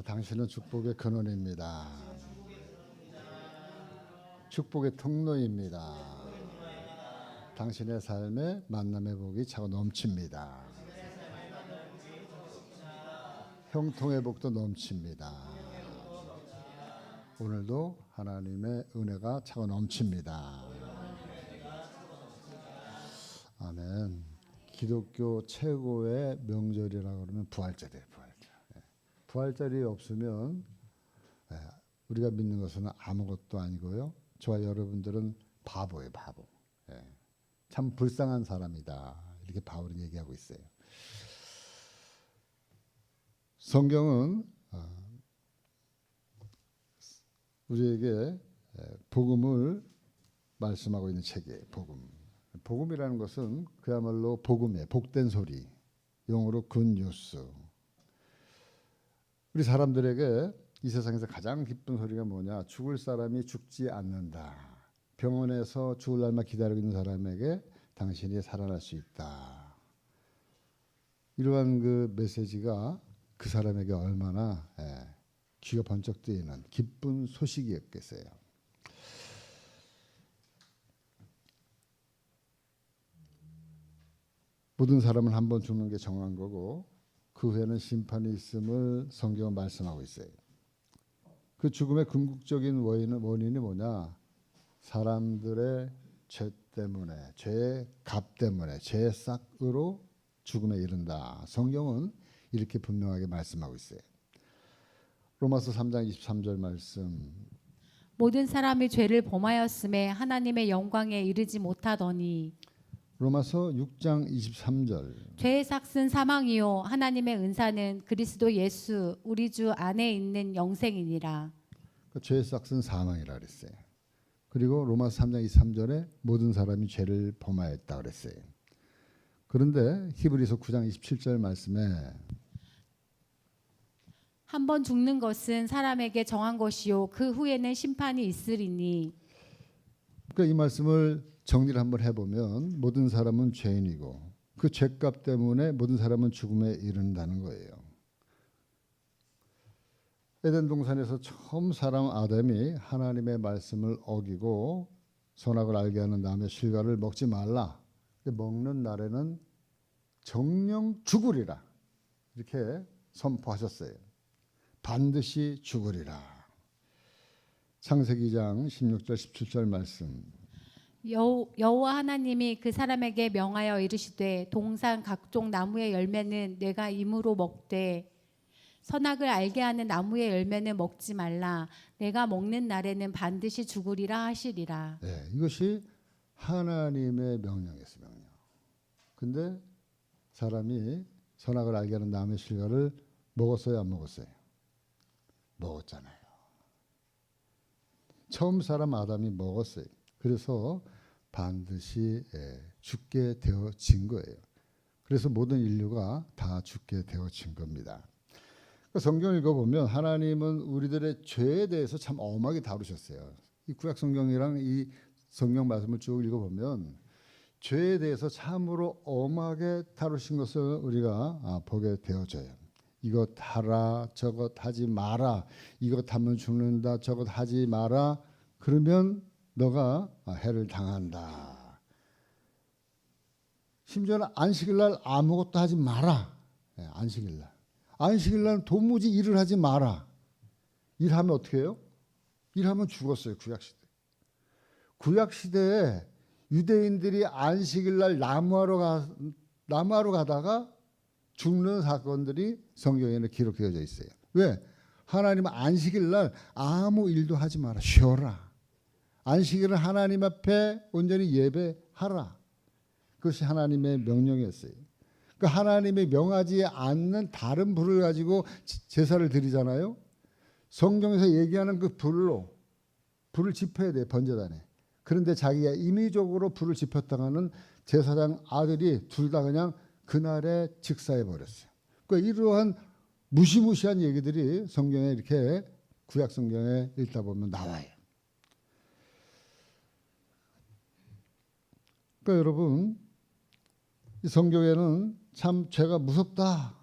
당신은 축복의 근원입니다. 축복의 통로입니다. 당신의 삶에 만남의 복이 차고 넘칩니다. 형통의 복도 넘칩니다. 오늘도 하나님의 은혜가 차고 넘칩니다. 아멘. 기독교 최고의 명절이라고 그러면 부활절이에요. 부활절이 없으면 우리가 믿는 것은 아무것도 아니고요. 저와 여러분들은 바보예요. 바보. 참 불쌍한 사람이다. 이렇게 바울이 얘기하고 있어요. 성경은 우리에게 복음을 말씀하고 있는 책이에요. 복음. 복음이라는 것은 그야말로 복음이에요. 복된 소리. 영어로 굿뉴스. 우리 사람들에게 이 세상에서 가장 기쁜 소리가 뭐냐? 죽을 사람이 죽지 않는다. 병원에서 죽을 날만 기다리고 있는 사람에게 당신이 살아날 수 있다. 이러한 그 메시지가 그 사람에게 얼마나 귀가 번쩍 뜨이는 기쁜 소식이었겠어요. 모든 사람은 한 번 죽는 게 정한 거고 그 후에는 심판이 있음을 성경은 말씀하고 있어요. 그 죽음의 궁극적인 원인이 뭐냐? 사람들의 죄 때문에, 죄의 값 때문에, 죄의 싹으로 죽음에 이른다. 성경은 이렇게 분명하게 말씀하고 있어요. 로마서 3장 23절 말씀. 모든 사람이 죄를 범하였음에 하나님의 영광에 이르지 못하더니. 로마서 6장 23절. 죄의 삭은 사망이요 하나님의 은사는 그리스도 예수 우리 주 안에 있는 영생이니라. 그 죄의 삭은 사망이라 그랬어요. 그리고 로마서 3장 23절에 모든 사람이 죄를 범하였다 그랬어요. 그런데 히브리서 9장 27절 말씀에 한 번 죽는 것은 사람에게 정한 것이요 그 후에는 심판이 있으리니. 그러니까 이 말씀을 정리를 한번 해보면 모든 사람은 죄인이고 그 죄값 때문에 모든 사람은 죽음에 이른다는 거예요. 에덴 동산에서 처음 사람 아담이 하나님의 말씀을 어기고 선악을 알게 하는 나무의 실과를 먹지 말라. 먹는 날에는 정령 죽으리라. 이렇게 선포하셨어요. 반드시 죽으리라. 창세기 2장 16절 17절 말씀. 여호와 하나님이 그 사람에게 명하여 이르시되 동산 각종 나무의 열매는 내가 임으로 먹되 선악을 알게 하는 나무의 열매는 먹지 말라. 내가 먹는 날에는 반드시 죽으리라 하시리라. 네, 이것이 하나님의 명령이었어요. 명령. 근데 사람이 선악을 알게 하는 나무의 실과를 먹었어요, 안 먹었어요? 먹었잖아요. 처음 사람 아담이 먹었어요. 그래서 반드시 죽게 되어진 거예요. 그래서 모든 인류가 다 죽게 되어진 겁니다. 성경을 읽어보면 하나님은 우리들의 죄에 대해서 참 엄하게 다루셨어요. 이 구약 성경이랑 이 성경 말씀을 쭉 읽어보면 죄에 대해서 참으로 엄하게 다루신 것을 우리가 보게 되어져요. 이것 하라, 저것 하지 마라, 이것 하면 죽는다, 저것 하지 마라. 그러면 너가 해를 당한다. 심지어는 안식일 날 아무것도 하지 마라. 안식일 날. 안식일 날 도무지 일을 하지 마라. 일하면 어떻게 해요? 일하면 죽었어요. 구약시대에 유대인들이 안식일 날 나무하러 가다가 죽는 사건들이 성경에는 기록되어져 있어요. 왜? 하나님은 안식일 날 아무 일도 하지 마라. 쉬어라. 안식일은 하나님 앞에 온전히 예배하라. 그것이 하나님의 명령이었어요. 그 하나님이 명하지 않는 다른 불을 가지고 제사를 드리잖아요. 성경에서 얘기하는 그 불을 지펴야 돼요. 번제단에. 그런데 자기가 임의적으로 불을 지폈다가는 제사장 아들이 둘 다 그냥 그날에 즉사해 버렸어요. 그러니까 이러한 무시무시한 얘기들이 성경에 이렇게 구약 성경에 읽다 보면 나와요. 그러니까 여러분 이 성경에는 참 죄가 무섭다.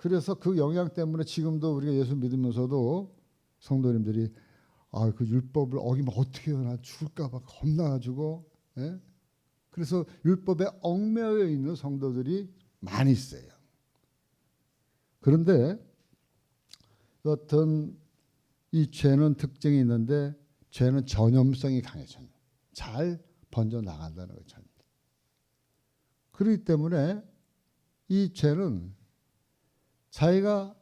그래서 그 영향 때문에 지금도 우리가 예수 믿으면서도 성도님들이 그 율법을 어기면 어떻게 해요? 나 죽을까 봐 겁나가지고, 예? 그래서 율법에 얽매여 있는 성도들이 많이 있어요. 그런데 어떤 이 죄는 특징이 있는데 죄는 전염성이 강해져. 잘 번져 나간다는 거죠. 그렇기 때문에 이 죄는 자기가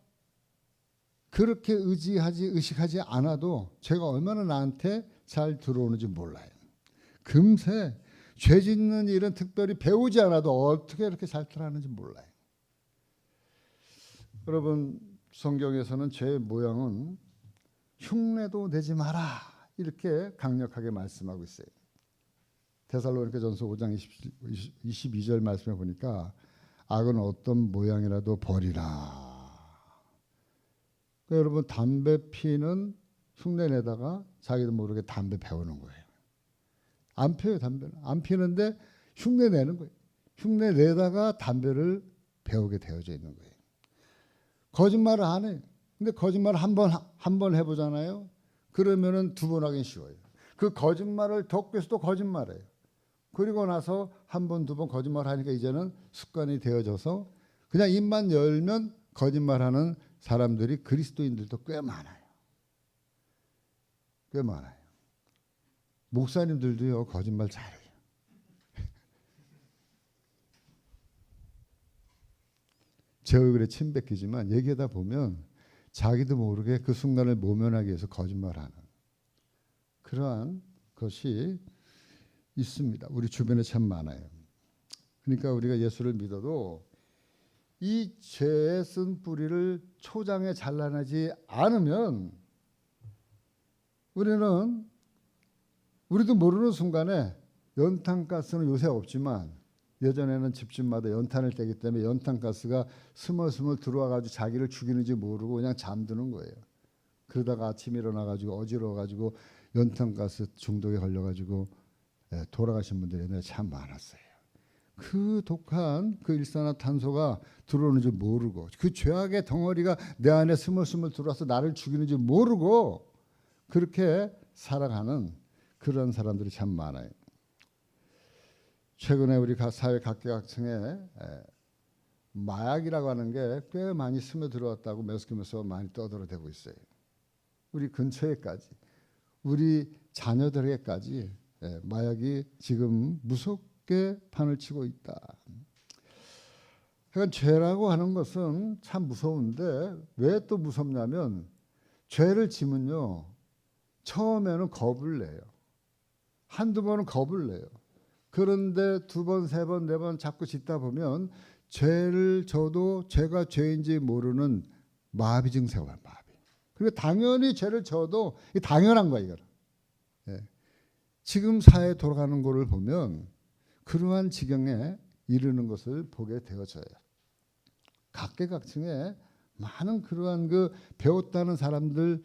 그렇게 의식하지 않아도 죄가 얼마나 나한테 잘 들어오는지 몰라요. 금세 죄 짓는 일은 특별히 배우지 않아도 어떻게 이렇게 잘 들어가는지 몰라요. 여러분, 성경에서는 죄의 모양은 흉내도 내지 마라 이렇게 강력하게 말씀하고 있어요. 데살로니가전서 5장 22절 말씀해 보니까 악은 어떤 모양이라도 버리라. 그러니까 여러분, 담배 피는 흉내 내다가 자기도 모르게 담배 배우는 거예요. 안 피워요, 담배는. 안 피는데 흉내 내는 거예요. 흉내 내다가 담배를 배우게 되어져 있는 거예요. 거짓말을 안 해요. 근데 거짓말을 한 번 해보잖아요. 그러면은 두 번 하긴 쉬워요. 그 거짓말을 덮고서 또 거짓말해요. 그리고 나서 한 번, 두 번 거짓말하니까 이제는 습관이 되어져서 그냥 입만 열면 거짓말하는 사람들이 그리스도인들도 꽤 많아요. 꽤 많아요. 목사님들도요, 거짓말 잘해요. 제 얼굴에 침 뱉기지만 얘기하다 보면 자기도 모르게 그 순간을 모면하기 위해서 거짓말하는 그러한 것이 있습니다. 우리 주변에 참 많아요. 그러니까 우리가 예수를 믿어도 이 죄의 쓴 뿌리를 초장에 잘라내지 않으면 우리도 모르는 순간에 연탄가스는 요새 없지만 예전에는 집집마다 연탄을 떼기 때문에 연탄가스가 스멀스멀 들어와가지고 자기를 죽이는지 모르고 그냥 잠드는 거예요. 그러다가 아침에 일어나가지고 어지러워가지고 연탄가스 중독에 걸려가지고 돌아가신 분들이 옛날에 참 많았어요. 그 독한 그 일산화탄소가 들어오는지 모르고 그 죄악의 덩어리가 내 안에 스멀스멀 들어와서 나를 죽이는지 모르고 그렇게 살아가는 그런 사람들이 참 많아요. 최근에 우리 사회 각계각층에 마약이라고 하는 게 꽤 많이 스며들어왔다고 매스컴에서 많이 떠들어대고 있어요. 우리 근처에까지, 우리 자녀들에게까지 마약이 지금 무섭게 판을 치고 있다. 그러니까 죄라고 하는 것은 참 무서운데 왜 또 무섭냐면 죄를 지면요, 처음에는 겁을 내요. 한두 번은 겁을 내요. 그런데 두 번, 세 번, 네 번 자꾸 짓다 보면 죄를 져도 죄가 죄인지 모르는 마비 증세가 와요. 마비. 그리고 당연히 죄를 져도 이게 당연한 거야, 이거는. 예. 지금 사회에 돌아가는 거를 보면 그러한 지경에 이르는 것을 보게 되어져요. 각계각층에 많은 그러한 그 배웠다는 사람들이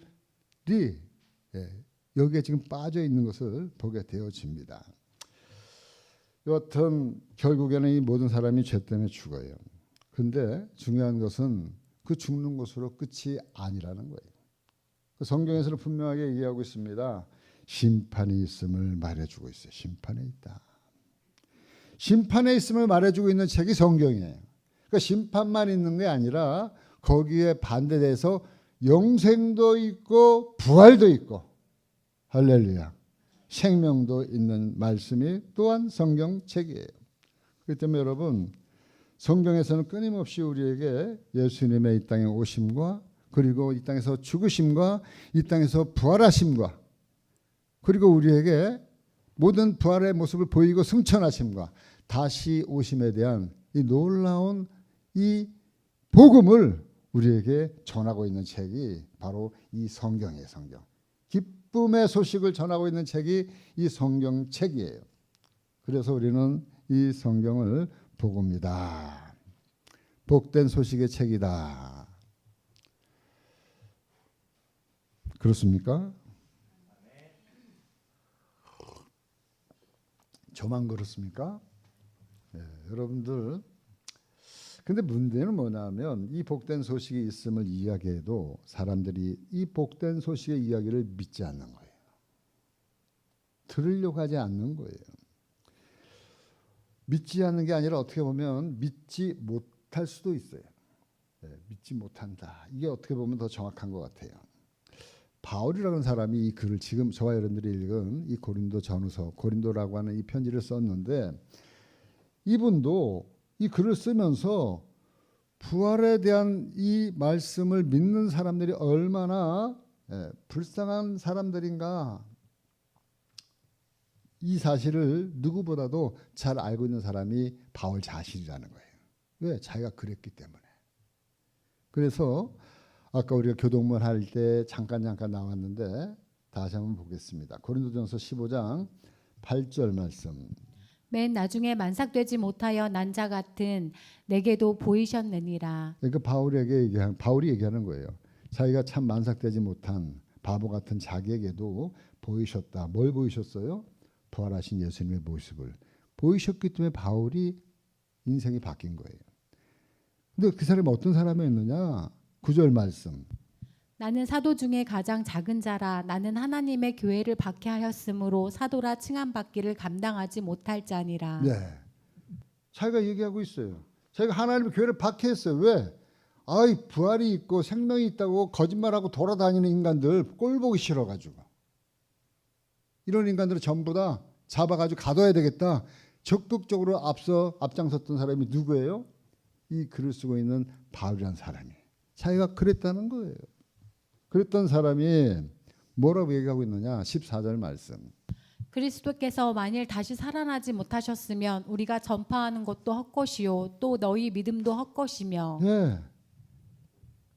여기에 지금 빠져 있는 것을 보게 되어집니다. 여하튼 결국에는 이 모든 사람이 죄 때문에 죽어요. 근데 중요한 것은 그 죽는 것으로 끝이 아니라는 거예요. 성경에서는 분명하게 얘기하고 있습니다. 심판이 있음을 말해주고 있어요. 심판에 있다. 심판에 있음을 말해주고 있는 책이 성경이에요. 그러니까 심판만 있는 게 아니라 거기에 반대돼서 영생도 있고 부활도 있고 할렐루야. 생명도 있는 말씀이 또한 성경책이에요. 그렇기 때문에 여러분, 성경에서는 끊임없이 우리에게 예수님의 이 땅에 오심과 그리고 이 땅에서 죽으심과 이 땅에서 부활하심과 그리고 우리에게 모든 부활의 모습을 보이고 승천하심과 다시 오심에 대한 이 놀라운 이 복음을 우리에게 전하고 있는 책이 바로 이 성경이에요. 성경. 기쁨의 소식을 전하고 있는 책이 이 성경책이에요. 그래서 우리는 이 성경을 복음이다. 복된 소식의 책이다. 그렇습니까? 저만 그렇습니까? 네, 여러분들 근데 문제는 뭐냐면 이 복된 소식이 있음을 이야기해도 사람들이 이 복된 소식의 이야기를 믿지 않는 거예요. 들으려고 하지 않는 거예요. 믿지 않는 게 아니라 어떻게 보면 믿지 못할 수도 있어요. 믿지 못한다. 이게 어떻게 보면 더 정확한 것 같아요. 바울이라는 사람이 이 글을 지금 저와 여러분들이 읽은 이 고린도 전후서, 고린도라고 하는 이 편지를 썼는데 이분도 이 글을 쓰면서 부활에 대한 이 말씀을 믿는 사람들이 얼마나 불쌍한 사람들인가, 이 사실을 누구보다도 잘 알고 있는 사람이 바울 자신이라는 거예요. 왜? 자기가 그랬기 때문에. 그래서 아까 우리가 교동문 할 때 잠깐 나왔는데 다시 한번 보겠습니다. 고린도전서 15장 8절 말씀. 맨 나중에 만삭되지 못하여 난 자 같은 내게도 보이셨느니라. 그러니까 바울이 얘기하는 거예요. 자기가 참 만삭되지 못한 바보 같은 자기에게도 보이셨다. 뭘 보이셨어요? 부활하신 예수님의 모습을 보이셨기 때문에 바울이 인생이 바뀐 거예요. 근데 그 사람이 어떤 사람이었느냐? 9절 말씀. 나는 사도 중에 가장 작은 자라. 나는 하나님의 교회를 박해하였으므로 사도라 칭함받기를 감당하지 못할 자니라. 네. 자기가 얘기하고 있어요. 자기가 하나님의 교회를 박해했어요. 왜? 아이, 부활이 있고 생명이 있다고 거짓말하고 돌아다니는 인간들 꼴 보기 싫어가지고, 이런 인간들을 전부 다 잡아가지고 가둬야 되겠다. 적극적으로 앞장섰던 사람이 누구예요? 이 글을 쓰고 있는 바울이라는 사람이. 자기가 그랬다는 거예요. 그랬던 사람이 뭐라고 얘기하고 있느냐? 14절 말씀. 그리스도께서 만일 다시 살아나지 못하셨으면 우리가 전파하는 것도 헛것이요 또 너희 믿음도 헛것이며. 네.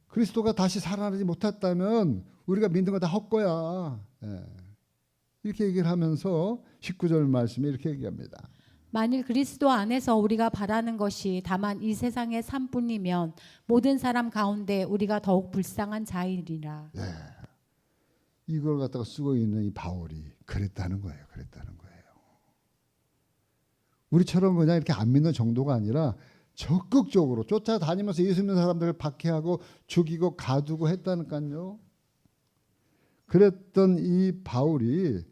그리스도가 다시 살아나지 못했다면 우리가 믿는 거 다 헛거야. 네. 이렇게 얘기를 하면서 19절 말씀에 이렇게 얘기합니다. 만일 그리스도 안에서 우리가 바라는 것이 다만 이 세상의 삶뿐이면 모든 사람 가운데 우리가 더욱 불쌍한 자이리라. 네. 이걸 갖다가 쓰고 있는 이 바울이 그랬다는 거예요. 우리처럼 그냥 이렇게 안 믿는 정도가 아니라 적극적으로 쫓아다니면서 예수 믿는 사람들을 박해하고 죽이고 가두고 했다니까요. 그랬던 이 바울이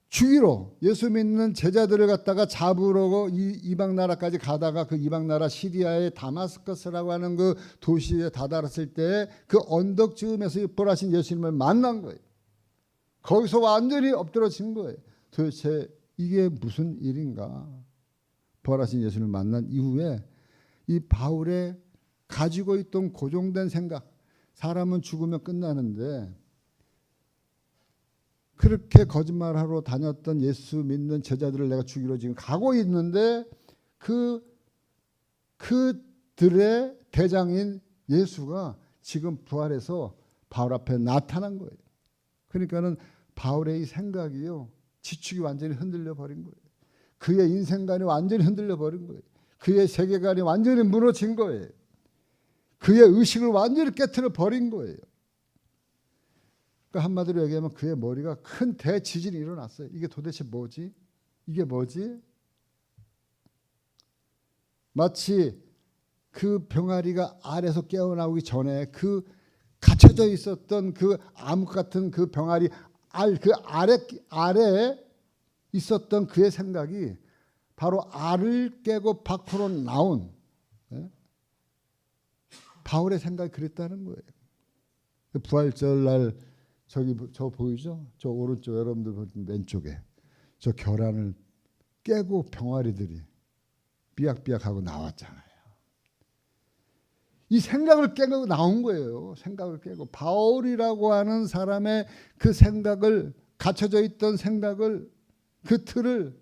죽이러 예수 믿는 제자들을 갖다가 잡으러 이방 나라까지 가다가 그 이방 나라 시리아의 다마스커스라고 하는 그 도시에 다다랐을 때 그 언덕 즈음에서 부활하신 예수님을 만난 거예요. 거기서 완전히 엎드러진 거예요. 도대체 이게 무슨 일인가? 부활하신 예수님을 만난 이후에 이 바울의 가지고 있던 고정된 생각, 사람은 죽으면 끝나는데 그렇게 거짓말하러 다녔던 예수 믿는 제자들을 내가 죽이러 지금 가고 있는데 그들의 대장인 예수가 지금 부활해서 바울 앞에 나타난 거예요. 그러니까는 바울의 이 생각이요, 지축이 완전히 흔들려 버린 거예요. 그의 인생관이 완전히 흔들려 버린 거예요. 그의 세계관이 완전히 무너진 거예요. 그의 의식을 완전히 깨트려 버린 거예요. 그러니까 한마디로 얘기하면 그의 머리가 큰 대지진이 일어났어요. 이게 도대체 뭐지? 이게 뭐지? 마치 그 병아리가 알에서 깨어나오기 전에 그 갇혀져 있었던 그 암흑 같은 그 병아리 그 아래에 있었던 그의 생각이 바로 알을 깨고 밖으로 나온 바울의 생각이 그랬다는 거예요. 부활절 날 저 보이죠? 저 오른쪽 여러분들 보는 왼쪽에 저 결안을 깨고 병아리들이 삐약삐약하고 나왔잖아요. 이 생각을 깨고 나온 거예요. 생각을 깨고 바울이라고 하는 사람의 그 생각을, 갇혀져 있던 생각을, 그 틀을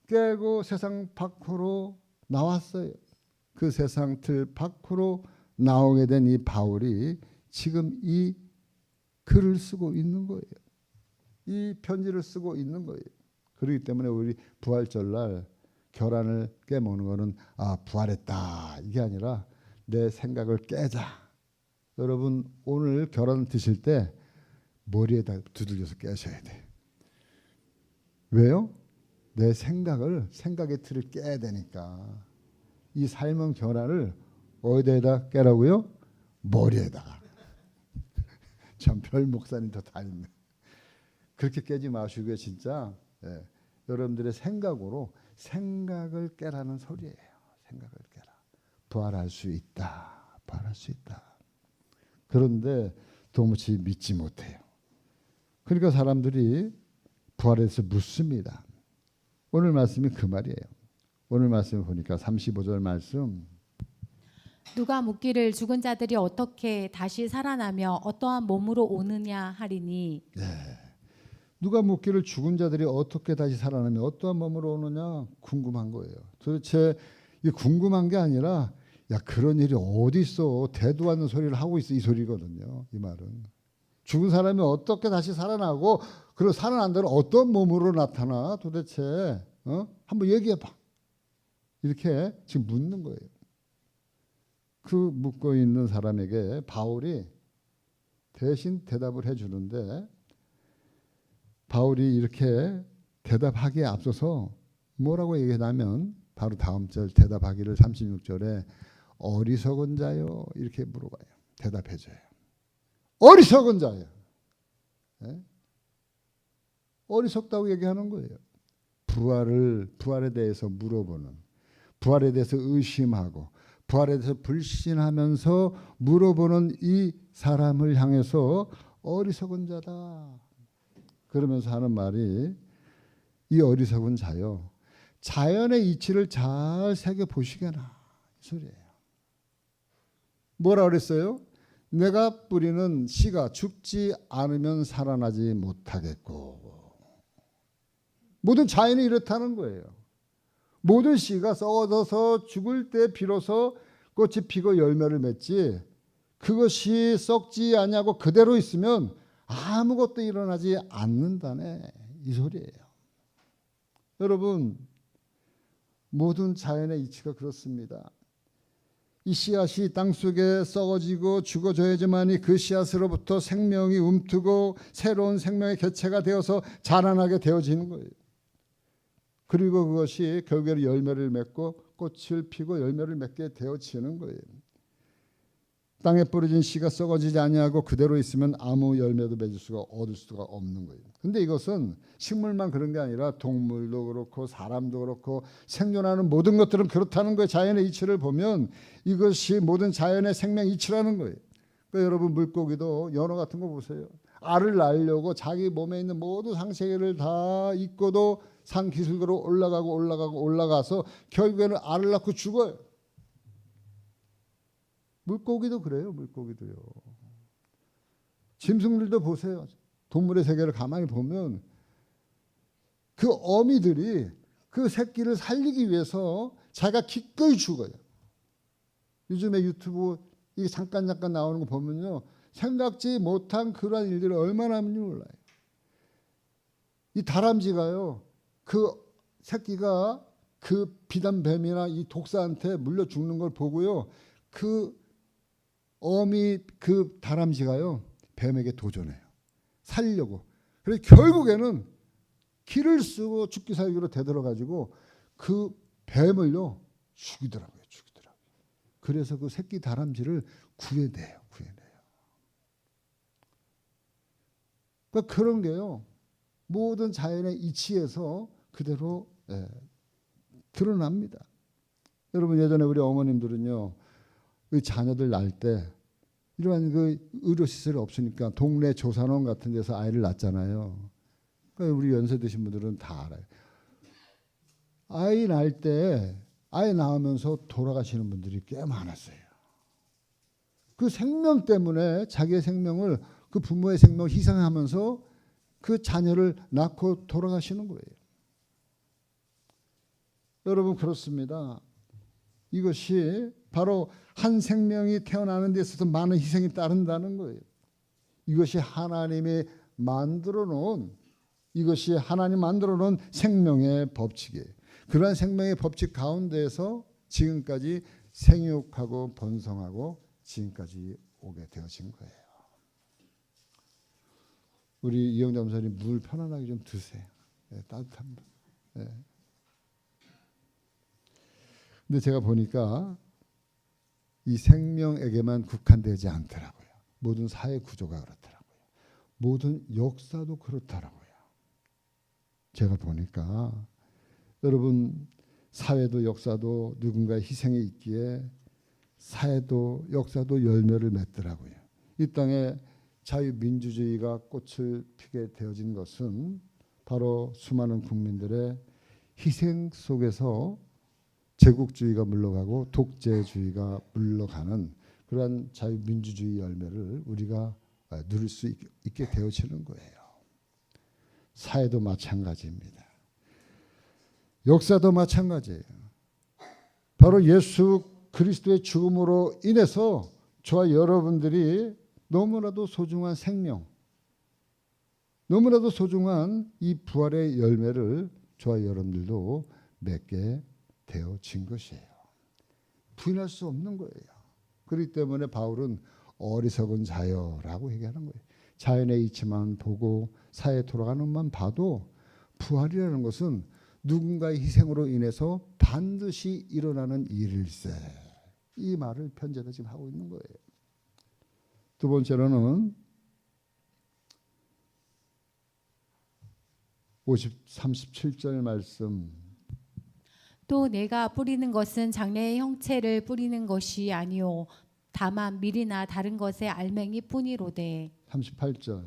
깨고 세상 밖으로 나왔어요. 그 세상 틀 밖으로 나오게 된 이 바울이 지금 이 글을 쓰고 있는 거예요. 이 편지를 쓰고 있는 거예요. 그렇기 때문에 우리 부활절날 결안을 깨먹는 거는 부활했다 이게 아니라 내 생각을 깨자. 여러분 오늘 결안 드실 때 머리에다 두들겨서 깨셔야 돼. 왜요? 내 생각의 틀을 깨야 되니까. 이 삶은 결함을 어디에다 깨라고요? 머리에다가. 참 별 목사님도 다 있네. 그렇게 깨지 마시고요. 진짜 여러분들의 생각을 깨라는 소리예요. 생각을 깨라. 부활할 수 있다. 부활할 수 있다. 그런데 도무지 믿지 못해요. 그러니까 사람들이 부활에 대해서 묻습니다. 오늘 말씀이 그 말이에요. 오늘 말씀을 보니까 35절 말씀. 누가 묻기를 죽은 자들이 어떻게 다시 살아나며 어떠한 몸으로 오느냐 하리니. 누가 묻기를 죽은 자들이 어떻게 다시 살아나며 어떠한 몸으로 오느냐 궁금한 거예요. 도대체 이게 궁금한 게 아니라 야 그런 일이 어디 있어. 대도 않는 소리를 하고 있어. 이 소리거든요. 이 말은. 죽은 사람이 어떻게 다시 살아나고 그리고 살아난 데는 어떤 몸으로 나타나 도대체 한번 얘기해봐. 이렇게 지금 묻는 거예요. 그 묻고 있는 사람에게 바울이 대신 대답을 해주는데 바울이 이렇게 대답하기에 앞서서 뭐라고 얘기하냐면 바로 다음 절 대답하기를 36절에 어리석은 자요 이렇게 물어봐요. 대답해줘요. 어리석은 자요. 어리석다고 얘기하는 거예요. 부활에 대해서 물어보는, 부활에 대해서 의심하고 부활에 대해서 불신하면서 물어보는 이 사람을 향해서 어리석은 자다. 그러면서 하는 말이 이 어리석은 자요. 자연의 이치를 잘 새겨보시게나. 이 소리예요. 뭐라 그랬어요? 내가 뿌리는 씨가 죽지 않으면 살아나지 못하겠고. 모든 자연이 이렇다는 거예요. 모든 씨가 썩어져서 죽을 때 비로소 꽃이 피고 열매를 맺지 그것이 썩지 않냐고 그대로 있으면 아무것도 일어나지 않는다네. 이 소리예요. 여러분 모든 자연의 이치가 그렇습니다. 이 씨앗이 땅속에 썩어지고 죽어져야지만이 그 씨앗으로부터 생명이 움트고 새로운 생명의 개체가 되어서 자라나게 되어지는 거예요. 그리고 그것이 결국에는 열매를 맺고 꽃을 피고 열매를 맺게 되어지는 거예요. 땅에 뿌려진 씨가 썩어지지 아니하고 그대로 있으면 아무 열매도 맺을 수가 얻을 수가 없는 거예요. 근데 이것은 식물만 그런 게 아니라 동물도 그렇고 사람도 그렇고 생존하는 모든 것들은 그렇다는 거예요. 자연의 이치를 보면 이것이 모든 자연의 생명 이치라는 거예요. 그러니까 여러분 물고기도 연어 같은 거 보세요. 알을 낳으려고 자기 몸에 있는 모든 상세계를 다 잊고도 산 기슭으로 올라가서 결국에는 알을 낳고 죽어요. 물고기도 그래요. 물고기도요. 짐승들도 보세요. 동물의 세계를 가만히 보면 그 어미들이 그 새끼를 살리기 위해서 자기가 기꺼이 죽어요. 요즘에 유튜브 이게 잠깐 나오는 거 보면요. 생각지 못한 그러한 일들이 얼마나 하는지 몰라요. 이 다람쥐가요. 그 새끼가 그 비단뱀이나 이 독사한테 물려 죽는 걸 보고요. 그 어미 그 다람쥐가요. 뱀에게 도전해요. 살려고. 그래서 결국에는 기를 쓰고 죽기 살기로 되들어가지고 그 뱀을요. 죽이더라고요. 그래서 그 새끼 다람쥐를 구해내요. 그러니까 그런 게요. 모든 자연의 이치에서 그대로 드러납니다. 여러분 예전에 우리 어머님들은요. 그 자녀들 낳을 때 이러한 그 의료시설이 없으니까 동네 조산원 같은 데서 아이를 낳잖아요. 그러니까 우리 연세 드신 분들은 다 알아요. 아이 낳을 때 아이 낳으면서 돌아가시는 분들이 꽤 많았어요. 그 생명 때문에 자기의 생명을 그 부모의 생명을 희생하면서 그 자녀를 낳고 돌아가시는 거예요. 여러분 그렇습니다. 이것이 바로 한 생명이 태어나는 데 있어서 많은 희생이 따른다는 거예요. 이것이 하나님이 만들어 놓은 생명의 법칙이에요. 그러한 생명의 법칙 가운데에서 지금까지 생육하고 번성하고 지금까지 오게 되어진 거예요. 우리 이영자 목사님 물 편안하게 좀 드세요. 따뜻합니다. 근데 제가 보니까 이 생명에게만 국한되지 않더라고요. 모든 사회 구조가 그렇더라고요. 모든 역사도 그렇더라고요. 제가 보니까 여러분 사회도 역사도 누군가의 희생이 있기에 사회도 역사도 열매를 맺더라고요. 이 땅에 자유민주주의가 꽃을 피게 되어진 것은 바로 수많은 국민들의 희생 속에서 제국주의가 물러가고 독재주의가 물러가는 그러한 자유민주주의 열매를 우리가 누릴 수 있게 되어지는 거예요. 사회도 마찬가지입니다. 역사도 마찬가지예요. 바로 예수 그리스도의 죽음으로 인해서 저와 여러분들이 너무나도 소중한 생명, 너무나도 소중한 이 부활의 열매를 저와 여러분들도 맺게 되어진 것이에요. 부인할 수 없는 거예요. 그렇기 때문에 바울은 어리석은 자여라고 얘기하는 거예요. 자연의 이치만 보고 사회에 돌아가는 것만 봐도 부활이라는 것은 누군가의 희생으로 인해서 반드시 일어나는 일일세. 이 말을 편지에다 지금 하고 있는 거예요. 두 번째로는 37절 말씀. 또 내가 뿌리는 것은 장래의 형체를 뿌리는 것이 아니요 다만 밀이나 다른 것의 알맹이 뿐이로되 38절.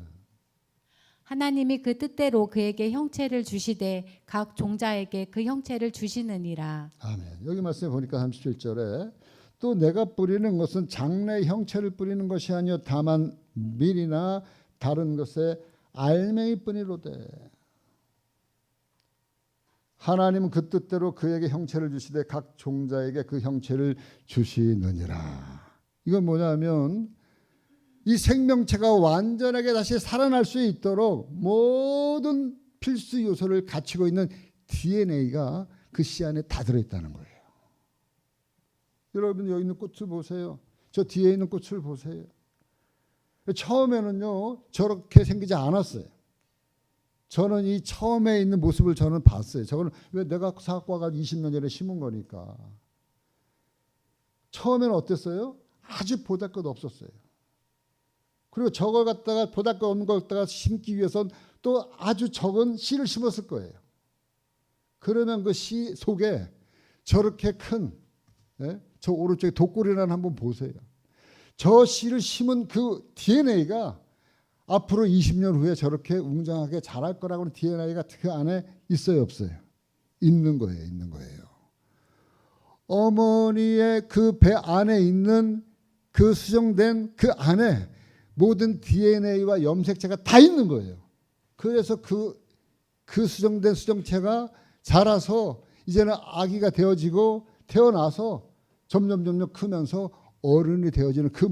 하나님이 그 뜻대로 그에게 형체를 주시되 각 종자에게 그 형체를 주시느니라. 아멘. 여기 말씀에 보니까 37절에 또 내가 뿌리는 것은 장래의 형체를 뿌리는 것이 아니요 다만 밀이나 다른 것의 알맹이 뿐이로되 하나님은 그 뜻대로 그에게 형체를 주시되 각 종자에게 그 형체를 주시느니라. 이건 뭐냐면 이 생명체가 완전하게 다시 살아날 수 있도록 모든 필수 요소를 갖추고 있는 DNA가 그 씨 안에 다 들어있다는 거예요. 여러분 여기 있는 꽃을 보세요. 저 뒤에 있는 꽃을 보세요. 처음에는요 저렇게 생기지 않았어요. 저는 이 처음에 있는 모습을 저는 봤어요. 저거는 왜 내가 사과가 20년 전에 심은 거니까. 처음에는 어땠어요? 아주 보잘것없었어요. 그리고 저걸 갖다가 보잘것없는 걸 갖다가 심기 위해선 또 아주 적은 씨를 심었을 거예요. 그러면 그 씨 속에 저렇게 큰 저 오른쪽에 독고리라는 한번 보세요. 저 씨를 심은 그 DNA가 앞으로 20년 후에 저렇게 웅장하게 자랄 거라고는 DNA가 그 안에 있어요, 없어요? 있는 거예요, 있는 거예요. 어머니의 그 배 안에 있는 그 수정된 그 안에 모든 DNA와 염색체가 다 있는 거예요. 그래서 그 수정된 수정체가 자라서 이제는 아기가 되어지고 태어나서 점점 크면서 어른이 되어지는 그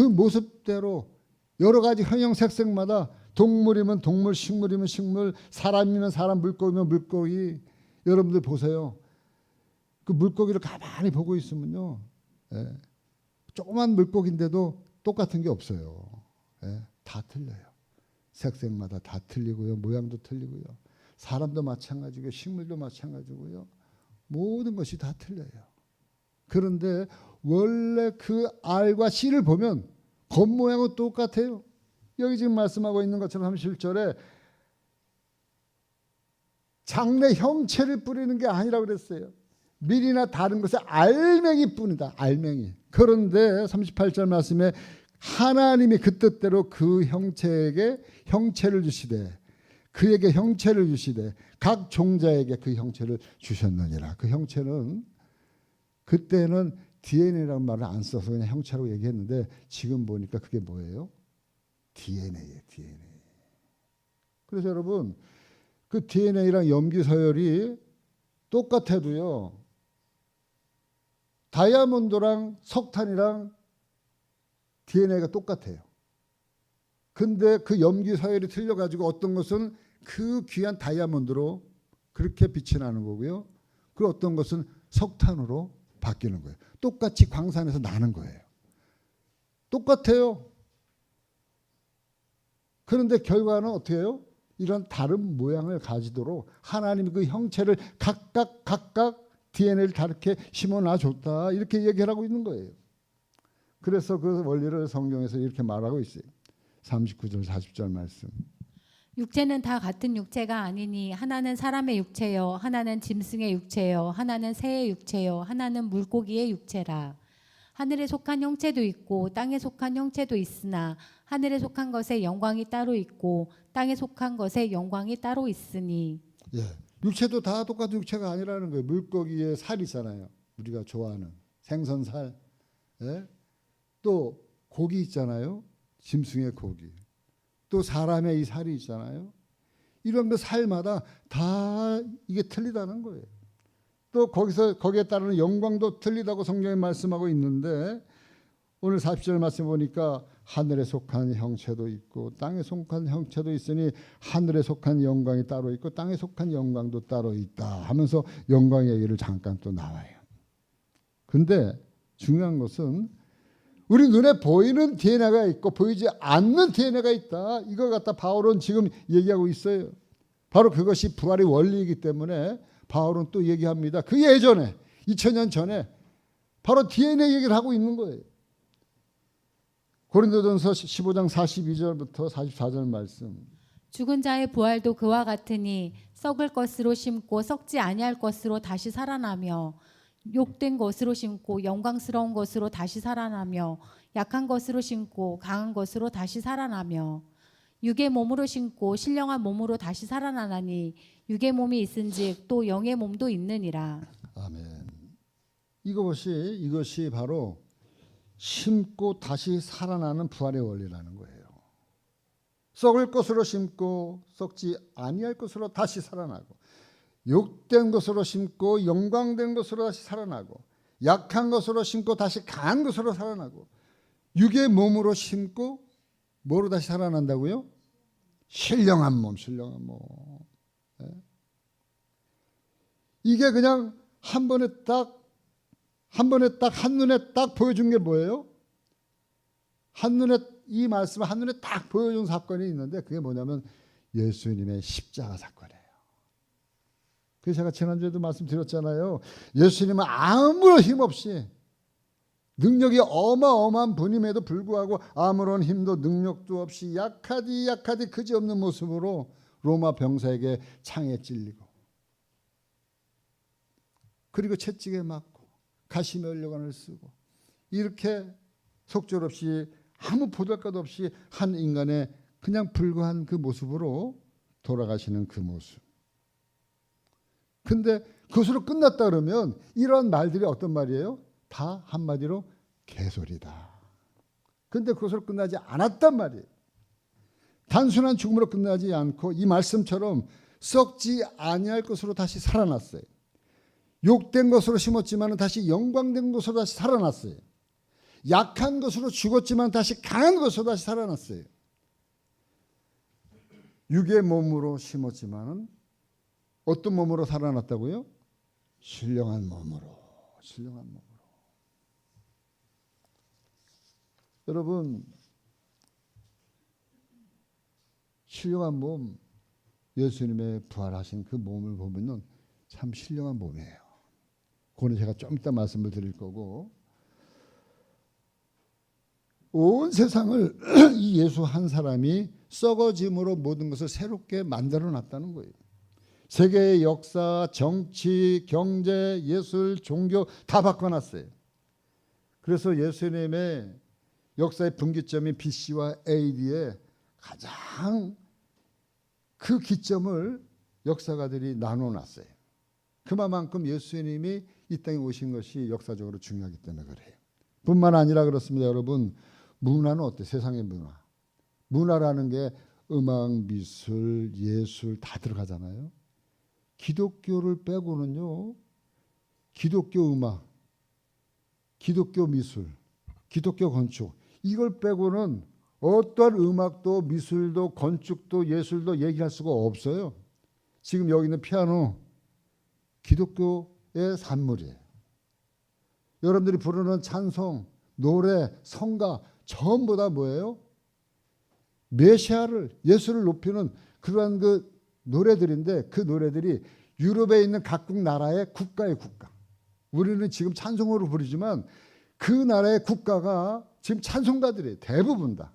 모습대로 여러 가지 형형색색마다 동물이면 동물, 식물이면 식물, 사람이면 사람, 물고기면 물고기. 여러분들 보세요. 그 물고기를 가만히 보고 있으면요, 조그만 물고기인데도 똑같은 게 없어요. 다 틀려요. 색색마다 다 틀리고요, 모양도 틀리고요. 사람도 마찬가지고요, 식물도 마찬가지고요. 모든 것이 다 틀려요. 그런데 원래 그 알과 씨를 보면 겉모양은 똑같아요. 여기 지금 말씀하고 있는 것처럼 31절에 장래 형체를 뿌리는 게 아니라고 그랬어요. 밀이나 다른 것의 알맹이 뿐이다. 알맹이. 그런데 38절 말씀에 하나님이 그 뜻대로 그 형체에게 형체를 주시되 그에게 형체를 주시되 각 종자에게 그 형체를 주셨느니라. 그 형체는 그때는 DNA라는 말을 안 써서 그냥 형체라고 얘기했는데 지금 보니까 그게 뭐예요? DNA예요. DNA. 그래서 여러분 그 DNA랑 염기 서열이 똑같아도요. 다이아몬드랑 석탄이랑 DNA가 똑같아요. 근데 그 염기 서열이 틀려가지고 어떤 것은 그 귀한 다이아몬드로 그렇게 빛이 나는 거고요. 그리고 어떤 것은 석탄으로 바뀌는 거예요. 똑같이 광산에서 나는 거예요. 똑같아요. 그런데 결과는 어떻게 해요? 이런 다른 모양을 가지도록 하나님이 그 형체를 각각 DNA를 다 이렇게 심어놔줬다 이렇게 얘기를 하고 있는 거예요. 그래서 그 원리를 성경에서 이렇게 말하고 있어요. 39절 40절 말씀. 육체는 다 같은 육체가 아니니 하나는 사람의 육체요 하나는 짐승의 육체요 하나는 새의 육체요 하나는 물고기의 육체라. 하늘에 속한 형체도 있고 땅에 속한 형체도 있으나 하늘에 속한 것의 영광이 따로 있고 땅에 속한 것의 영광이 따로 있으니. 예. 육체도 다 똑같은 육체가 아니라는 거예요. 물고기의 살 있잖아요. 우리가 좋아하는 생선살. 예? 또 고기 있잖아요. 짐승의 고기. 또 사람의 이 살이 있잖아요. 이런 그 살마다 다 이게 틀리다는 거예요. 또 거기에 따르는 영광도 틀리다고 성경에 말씀하고 있는데 오늘 40절 말씀 보니까 하늘에 속한 형체도 있고 땅에 속한 형체도 있으니 하늘에 속한 영광이 따로 있고 땅에 속한 영광도 따로 있다 하면서 영광 얘기를 잠깐 또 나와요. 근데 중요한 것은 우리 눈에 보이는 DNA가 있고 보이지 않는 DNA가 있다. 이걸 갖다 바울은 지금 얘기하고 있어요. 바로 그것이 부활의 원리이기 때문에 바울은 또 얘기합니다. 그 예전에 2000년 전에 바로 DNA 얘기를 하고 있는 거예요. 고린도전서 15장 42절부터 44절 말씀. 죽은 자의 부활도 그와 같으니 썩을 것으로 심고 썩지 아니할 것으로 다시 살아나며 욕된 것으로 심고 영광스러운 것으로 다시 살아나며 약한 것으로 심고 강한 것으로 다시 살아나며 육의 몸으로 심고 신령한 몸으로 다시 살아나나니 육의 몸이 있은즉 또 영의 몸도 있느니라. 아멘. 이것이 바로 심고 다시 살아나는 부활의 원리라는 거예요. 썩을 것으로 심고 썩지 아니할 것으로 다시 살아나고 욕된 것으로 심고 영광된 것으로 다시 살아나고 약한 것으로 심고 다시 강한 것으로 살아나고 육의 몸으로 심고 뭐로 다시 살아난다고요? 신령한 몸. 예? 이게 그냥 한눈에 딱 보여준 게 뭐예요? 이 말씀을 한눈에 딱 보여준 사건이 있는데 그게 뭐냐면 예수님의 십자가 사건이에요. 그래서 제가 지난주에도 말씀드렸잖아요. 예수님은 아무런 힘 없이 능력이 어마어마한 분임에도 불구하고 아무런 힘도 능력도 없이 약하디 그지없는 모습으로 로마 병사에게 창에 찔리고 그리고 채찍에 맞고 가시면류관을 쓰고 이렇게 속절없이 아무 보잘것 없이 한 인간의 그냥 불과한 그 모습으로 돌아가시는 그 모습. 근데 그것으로 끝났다 그러면 이런 말들이 어떤 말이에요? 다 한마디로 개소리다. 근데 그것으로 끝나지 않았단 말이에요. 단순한 죽음으로 끝나지 않고 이 말씀처럼 썩지 아니할 것으로 다시 살아났어요. 욕된 것으로 심었지만 다시 영광된 것으로 다시 살아났어요. 약한 것으로 죽었지만 다시 강한 것으로 다시 살아났어요. 육의 몸으로 심었지만 어떤 몸으로 살아났다고요? 신령한 몸으로. 여러분, 신령한 몸, 예수님의 부활하신 그 몸을 보면은 참 신령한 몸이에요. 그거는 제가 좀 이따 말씀을 드릴 거고, 온 세상을 이 예수 한 사람이 썩어짐으로 모든 것을 새롭게 만들어 놨다는 거예요. 세계의 역사, 정치, 경제, 예술, 종교 다 바꿔놨어요. 그래서 예수님의 역사의 분기점인 BC와 AD에 가장 그 기점을 역사가들이 나눠놨어요. 그만큼 예수님이 이 땅에 오신 것이 역사적으로 중요하기 때문에 그래요. 뿐만 아니라 그렇습니다. 여러분, 문화는 어때? 세상의 문화. 문화라는 게 음악, 미술, 예술 다 들어가잖아요. 기독교를 빼고는요. 기독교 음악, 기독교 미술, 기독교 건축 이걸 빼고는 어떠한 음악도 미술도 건축도 예술도 얘기할 수가 없어요. 지금 여기 있는 피아노 기독교의 산물이에요. 여러분들이 부르는 찬송, 노래, 성가 전부 다 뭐예요? 메시아를 예수를 높이는 그러한 그 노래들인데 그 노래들이 유럽에 있는 각국 나라의 국가의 국가. 우리는 지금 찬송으로 부르지만 그 나라의 국가가 지금 찬송가들이에요. 대부분 다.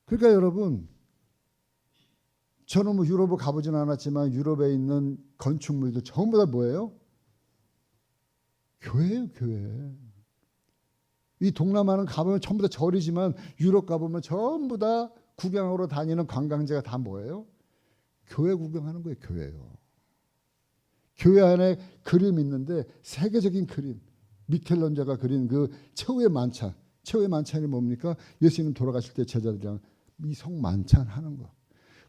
그러니까 여러분, 저는 뭐 유럽을 가보진 않았지만 유럽에 있는 건축물들 전부 다 뭐예요? 교회예요, 교회. 이 동남아는 가보면 전부 다 절이지만 유럽 가보면 전부 다 구경하러 다니는 관광지가 다 뭐예요? 교회 구경하는 거예요, 교회요. 교회 안에 그림 있는데 세계적인 그림, 미켈란젤로가 그린 그 최후의 만찬. 최후의 만찬이 뭡니까? 예수님 돌아가실 때 제자들이랑 이 성 만찬하는 거.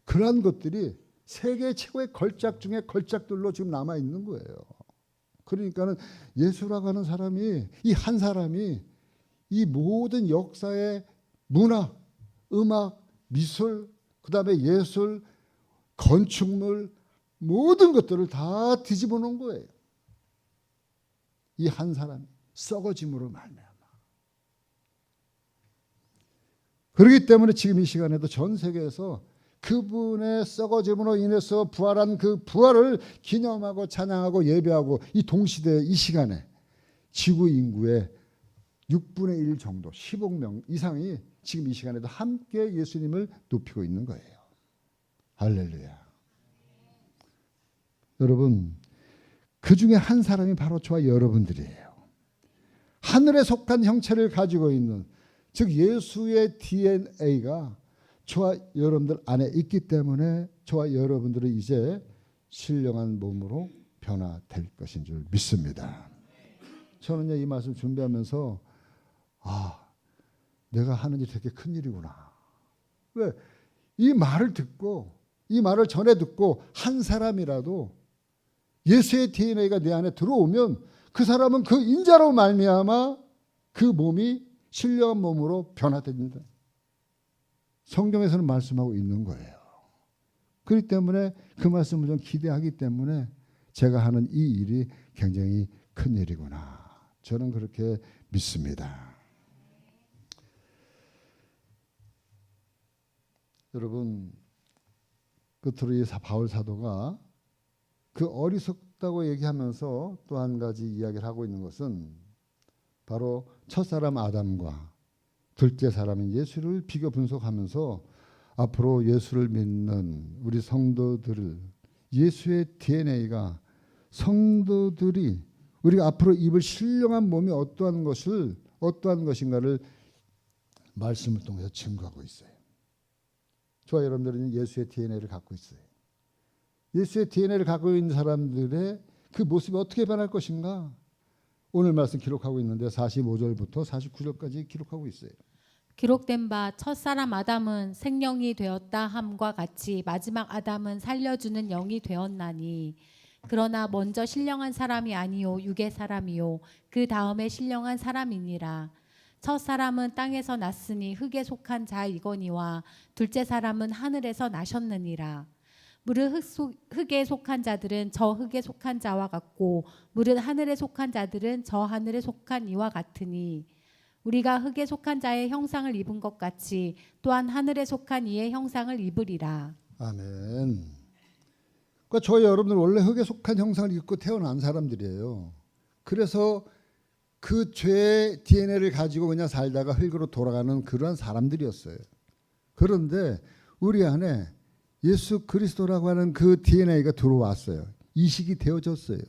그러한 것들이 세계 최고의 걸작 중에 걸작들로 지금 남아 있는 거예요. 그러니까는 예수라고 하는 사람이, 이 한 사람이 이 모든 역사의 문화, 음악, 미술, 그다음에 예술, 건축물 모든 것들을 다 뒤집어 놓은 거예요. 이 한 사람이 썩어짐으로 말미암아. 그렇기 때문에 지금 이 시간에도 전 세계에서 그분의 썩어짐으로 인해서 부활한 그 부활을 기념하고 찬양하고 예배하고 이 동시대 이 시간에 지구 인구의 6분의 1 정도 10억 명 이상이 지금 이 시간에도 함께 예수님을 높이고 있는 거예요. 할렐루야. 여러분, 그 중에 한 사람이 바로 저와 여러분들이에요. 하늘에 속한 형체를 가지고 있는, 즉 예수의 DNA가 저와 여러분들 안에 있기 때문에 저와 여러분들은 이제 신령한 몸으로 변화될 것인 줄 믿습니다. 저는요, 이 말씀 준비하면서 내가 하는 일이 되게 큰 일이구나. 왜? 이 말을 듣고 이 말을 전해 듣고 한 사람이라도 예수의 DNA가 내 안에 들어오면 그 사람은 그 인자로 말미암아 그 몸이 신령한 몸으로 변화됩니다. 성경에서는 말씀하고 있는 거예요. 그렇기 때문에 그 말씀을 좀 기대하기 때문에 제가 하는 이 일이 굉장히 큰 일이구나. 저는 그렇게 믿습니다. 여러분, 끝으로 이 바울 사도가 그 어리석다고 얘기하면서 또 한 가지 이야기를 하고 있는 것은 바로 첫사람 아담과 둘째 사람인 예수를 비교 분석하면서 앞으로 예수를 믿는 우리 성도들을 예수의 DNA가 성도들이 우리가 앞으로 입을 신령한 몸이 어떠한 것인가를 말씀을 통해서 증거하고 있어요. 저와 여러분들은 예수의 DNA를 갖고 있어요. 예수의 DNA를 갖고 있는 사람들의 그 모습이 어떻게 변할 것인가? 오늘 말씀 기록하고 있는데 45절부터 49절까지 기록하고 있어요. 기록된 바 첫사람 아담은 생령이 되었다 함과 같이 마지막 아담은 살려주는 영이 되었나니 그러나 먼저 신령한 사람이 아니요 육의 사람이요 그 다음에 신령한 사람이니라. 첫 사람은 땅에서 났으니 흙에 속한 자이거니와 둘째 사람은 하늘에서 나셨느니라. 무릇 흙에 속한 자들은 저 흙에 속한 자와 같고 무릇 하늘에 속한 자들은 저 하늘에 속한 이와 같으니 우리가 흙에 속한 자의 형상을 입은 것 같이 또한 하늘에 속한 이의 형상을 입으리라. 아멘. 그러니까 저희 여러분들 원래 흙에 속한 형상을 입고 태어난 사람들이에요. 그래서 그 죄의 DNA를 가지고 그냥 살다가 흙으로 돌아가는 그러한 사람들이었어요. 그런데 우리 안에 예수 그리스도라고 하는 그 DNA가 들어왔어요. 이식이 되어졌어요.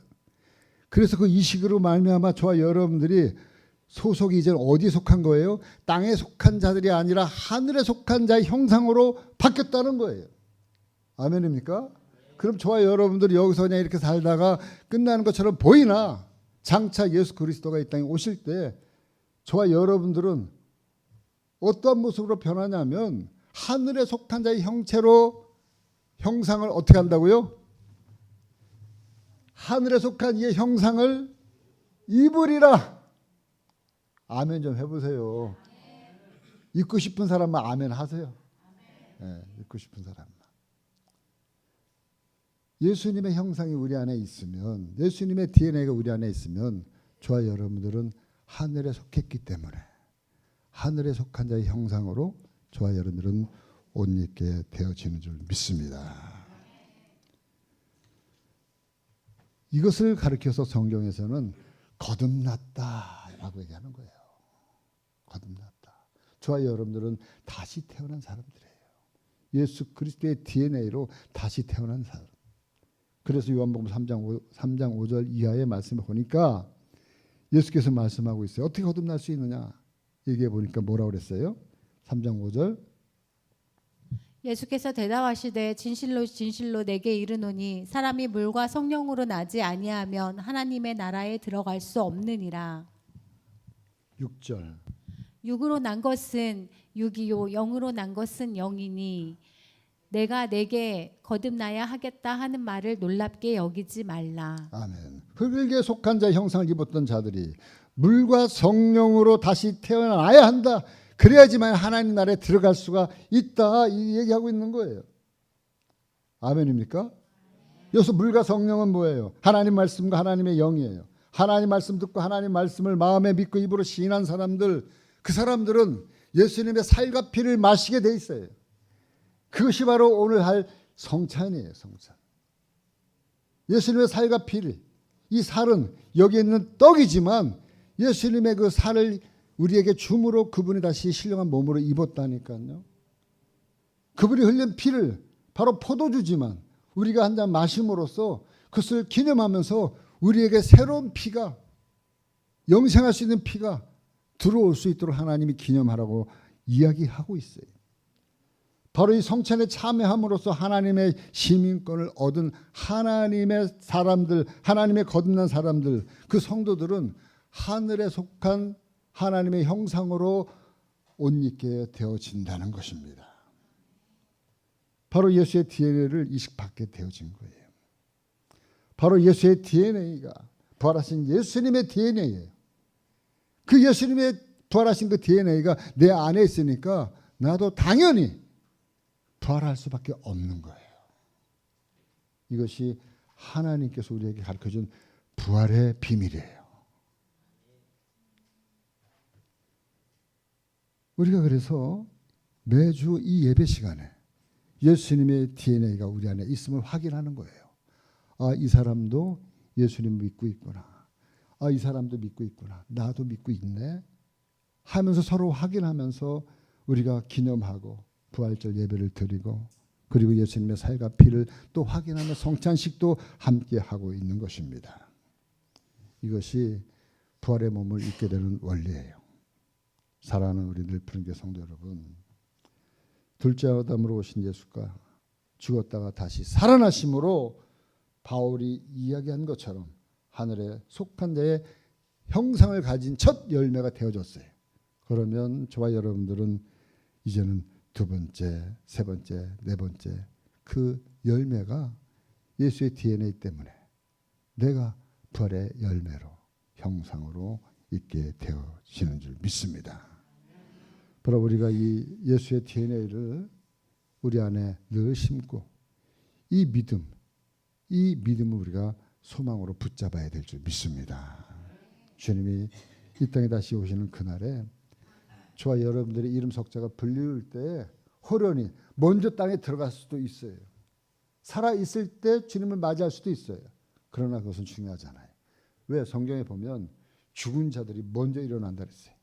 그래서 그 이식으로 말미암아 저와 여러분들이 소속이 이제 어디에 속한 거예요? 땅에 속한 자들이 아니라 하늘에 속한 자의 형상으로 바뀌었다는 거예요. 아멘입니까? 그럼 저와 여러분들이 여기서 그냥 이렇게 살다가 끝나는 것처럼 보이나 장차 예수 그리스도가 이 땅에 오실 때 저와 여러분들은 어떤 모습으로 변하냐면 하늘에 속한 자의 형상을 어떻게 한다고요? 하늘에 속한 이의 형상을 입으리라. 아멘 좀 해보세요. 입고 싶은 사람만 아멘 하세요. 네, 입고 싶은 사람만. 예수님의 형상이 우리 안에 있으면, 예수님의 DNA가 우리 안에 있으면 저와 여러분들은 하늘에 속했기 때문에 하늘에 속한 자의 형상으로 저와 여러분들은 옷 입게 되어지는 줄 믿습니다. 이것을 가르쳐서 성경에서는 거듭났다라고 얘기하는 거예요. 거듭났다. 저와 여러분들은 다시 태어난 사람들이에요. 예수 그리스도의 DNA로 다시 태어난 사람. 그래서 요한복음 3장 5절 이하의 말씀을 보니까 예수께서 말씀하고 있어요. 어떻게 거듭날 수 있느냐? 얘기해 보니까 뭐라고 그랬어요? 3장 5절. 예수께서 대답하시되 진실로 진실로 내게 이르노니 사람이 물과 성령으로 나지 아니하면 하나님의 나라에 들어갈 수 없느니라. 6절. 육으로 난 것은 육이요 영으로 난 것은 영이니 내가 내게 거듭나야 하겠다 하는 말을 놀랍게 여기지 말라. 아멘. 흙에 속한 자의 형상을 입었던 자들이 물과 성령으로 다시 태어나야 한다. 그래야지만 하나님 나라에 들어갈 수가 있다. 이 얘기하고 있는 거예요. 아멘입니까? 여기서 물과 성령은 뭐예요? 하나님 말씀과 하나님의 영이에요. 하나님 말씀 듣고 하나님 말씀을 마음에 믿고 입으로 시인한 사람들, 그 사람들은 예수님의 살과 피를 마시게 돼 있어요. 그것이 바로 오늘 할 성찬이에요. 성찬. 예수님의 살과 피를, 이 살은 여기 있는 떡이지만 예수님의 그 살을 우리에게 줌으로 그분이 다시 신령한 몸으로 입었다니까요. 그분이 흘린 피를 바로 포도주지만 우리가 한 잔 마심으로써 그것을 기념하면서 우리에게 새로운 피가, 영생할 수 있는 피가 들어올 수 있도록 하나님이 기념하라고 이야기하고 있어요. 바로 이 성찬에 참여함으로써 하나님의 시민권을 얻은 하나님의 사람들, 하나님의 거듭난 사람들, 그 성도들은 하늘에 속한 하나님의 형상으로 옷 입게 되어진다는 것입니다. 바로 예수의 DNA를 이식받게 되어진 거예요. 바로 예수의 DNA가 부활하신 예수님의 DNA예요. 그 예수님의 부활하신 그 DNA가 내 안에 있으니까 나도 당연히 부활할 수밖에 없는 거예요. 이것이 하나님께서 우리에게 가르쳐준 부활의 비밀이에요. 우리가 그래서 매주 이 예배 시간에 예수님의 DNA가 우리 안에 있음을 확인하는 거예요. 아, 이 사람도 예수님 믿고 있구나. 아, 이 사람도 믿고 있구나. 나도 믿고 있네. 하면서 서로 확인하면서 우리가 기념하고 부활절 예배를 드리고 그리고 예수님의 살과 피를 또 확인하며 성찬식도 함께 하고 있는 것입니다. 이것이 부활의 몸을 입게 되는 원리예요. 사랑하는 우리 늘푸른교회 성도 여러분, 둘째 아담으로 오신 예수가 죽었다가 다시 살아나심으로 바울이 이야기한 것처럼 하늘에 속한 자의 형상을 가진 첫 열매가 되어졌어요. 그러면 저와 여러분들은 이제는 두 번째, 세 번째, 네 번째 그 열매가 예수의 DNA 때문에 내가 부활의 열매로 형상으로 있게 되어지는 줄 믿습니다. 바로 우리가 이 예수의 DNA를 우리 안에 늘 심고 이 믿음을 우리가 소망으로 붙잡아야 될 줄 믿습니다. 주님이 이 땅에 다시 오시는 그날에 저와 여러분들의 이름 석자가 불릴 때 호련히 먼저 땅에 들어갈 수도 있어요. 살아있을 때 주님을 맞이할 수도 있어요. 그러나 그것은 중요하잖아요. 왜? 성경에 보면 죽은 자들이 먼저 일어난다 그랬어요.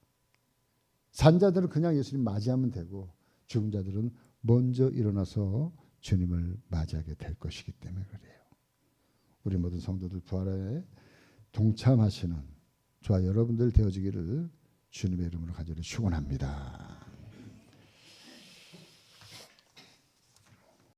산 자들은 그냥 예수님 맞이하면 되고 죽은 자들은 먼저 일어나서 주님을 맞이하게 될 것이기 때문에 그래요. 우리 모든 성도들 부활에 동참하시는 저와 여러분들 되어지기를 주님의 이름으로 간절히 축원합니다.